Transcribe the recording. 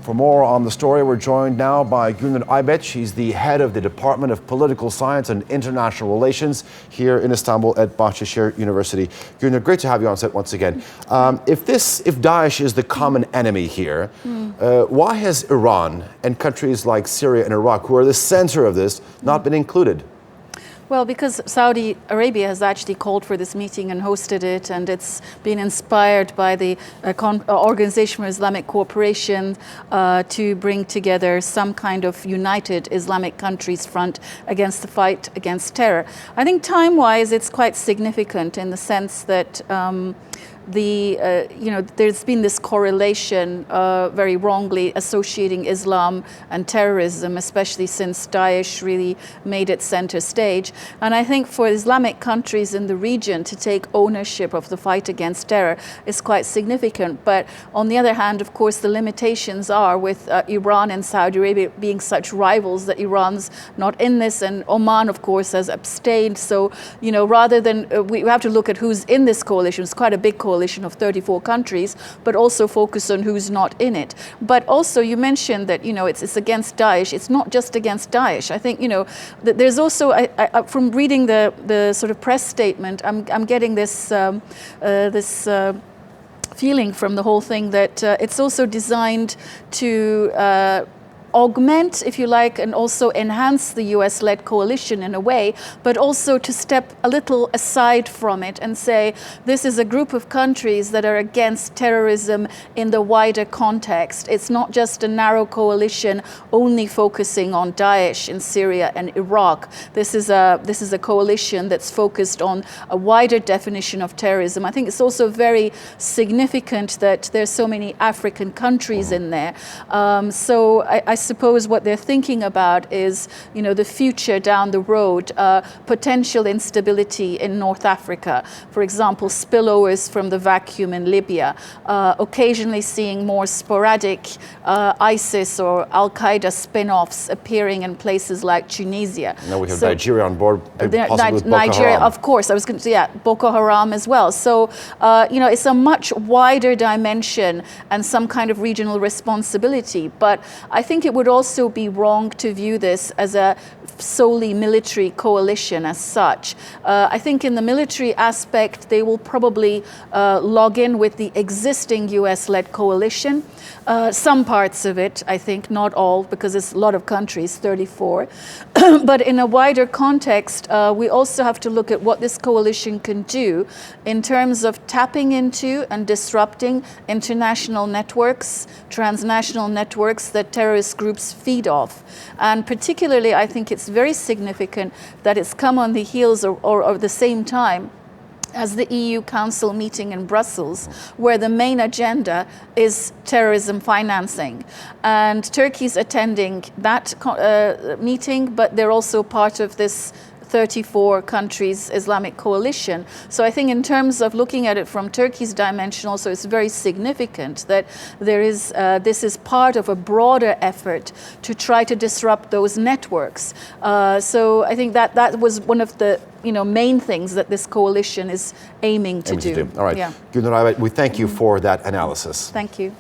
For more on the story, we're joined now by Gulnur Aybet. She's the head of the Department of Political Science and International Relations here in Istanbul at Bacesehir University. Gulnur, great to have you on set once again. If Daesh is the common enemy here, why has Iran and countries like Syria and Iraq, who are the center of this, not been included? Well, because Saudi Arabia has actually called for this meeting and hosted it, and it's been inspired by the Organization for Islamic Cooperation to bring together some kind of united Islamic countries front against the fight against terror. I think time-wise it's quite significant in the sense that there's been this correlation very wrongly associating Islam and terrorism, especially since Daesh really made it center stage. And I think for Islamic countries in the region to take ownership of the fight against terror is quite significant. But on the other hand, of course, the limitations are with Iran and Saudi Arabia being such rivals that Iran's not in this, and Oman, of course, has abstained. So, rather than, we have to look at who's in this coalition. It's quite a big coalition of 34 countries, but also focus on who's not in it. But also you mentioned that, it's against Daesh. It's not just against Daesh. I think, that there's also, from reading the sort of press statement, I'm getting this, feeling from the whole thing that it's also designed to augment, if you like, and also enhance the US-led coalition in a way, but also to step a little aside from it and say, this is a group of countries that are against terrorism in the wider context. It's not just a narrow coalition only focusing on Daesh in Syria and Iraq. This is a coalition that's focused on a wider definition of terrorism. I think it's also very significant that there's so many African countries in there. So I suppose what they're thinking about is, the future down the road, potential instability in North Africa. For example, spillovers from the vacuum in Libya, occasionally seeing more sporadic ISIS or Al-Qaeda spin-offs appearing in places like Tunisia. Now we have Nigeria on board, possibly with Boko Nigeria, Haram. of course, I was going to say, yeah, Boko Haram as well. So, it's a much wider dimension and some kind of regional responsibility. But I think it would also be wrong to view this as a solely military coalition as such. I think in the military aspect, they will probably log in with the existing US-led coalition. Some parts of it, I think, not all, because it's a lot of countries, 34. But in a wider context, we also have to look at what this coalition can do in terms of tapping into and disrupting international networks, transnational networks that terrorist groups feed off. And particularly, I think it's very significant that it's come on the heels or the same time as the EU Council meeting in Brussels, where the main agenda is terrorism financing. And Turkey's attending that meeting, but they're also part of this 34 countries Islamic coalition. So I think in terms of looking at it from Turkey's dimension also, it's very significant that there is this is part of a broader effort to try to disrupt those networks. So I think that was one of the main things that this coalition is aiming to do. All right, yeah. Gulnur Aybet, we thank you for that analysis. Thank you.